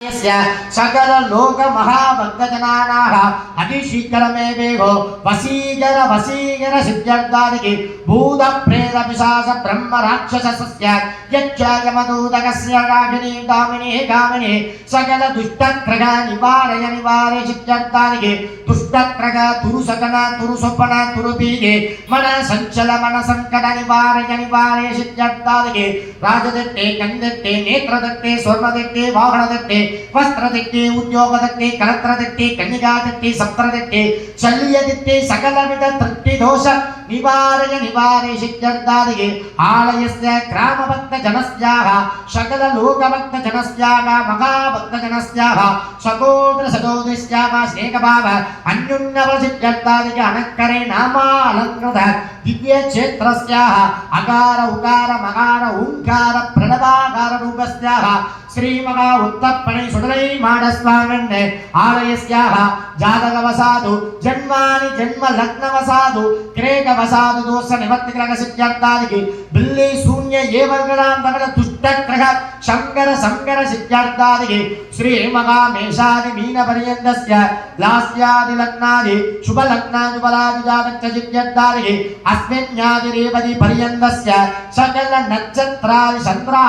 सकल लोक महाभक्तजनानाः अतिशीघ्रमेवेगो वसीकर सिद्ध्यर्थादिके भूत प्रेत पिशाच ब्रह्म राक्षसस्य यच्च यमदूतकस्य रागिनी दामिनी सकल दुष्टग्रह निवारय सिद्ध्यर्थादिके दुष्टग्रह तुरुसकन तुरुसोपन तुरुपीगे मन संचल मन संकट निवारय सिद्ध्यर्थादिके राजदत्ते कंदत्ते नेत्रदत्ते स्वर्णदत्ते वाहनदत्ते वस्त्रदत्ते उद्योगदत्ते कलत्रदत्ते कन्निकादत्ते सप्तदत्ते शल्यदत्ते सकलविध तृप्तिदोष निवारय सिद्ध्यर्थादिके आलयस्य ग्रामभक्तजनस्याः सकल लोकभक्तजनस्याः महाभक्तजनस्याः सहोदर सहोदरस्याः स्नेहभाव अन्योन्यबल सिद्ध्यर्थादिके अनक्करे नामालंकृत दिव्य क्षेत्रस्याः अकार उकार मकार ओंकार प्रणवाकार रूपस्याः श्री महा उत्तप्पणे सुडलै माडस्वामिन्ने आलयस्याः जातकवसादु जन्मानि जन्म लग्नवसादु क्रेकवसादु दोष निवर्तिग्रह सिद्ध्यर्थादिके बिल्ली शून्य एवगणान्तकल दुष्टग्रह शंकर संकर सिद्ध्यर्थादिके श्री महा मेषादि मीन पर्यन्तस्य लास्यादि लग्नादि शुभ लग्नादि बलादि जातक सिद्ध्यर्थादिके अस्मिन्यादि रेवति पर्यन्तस्य सकल नक्षत्रादि चन्द्र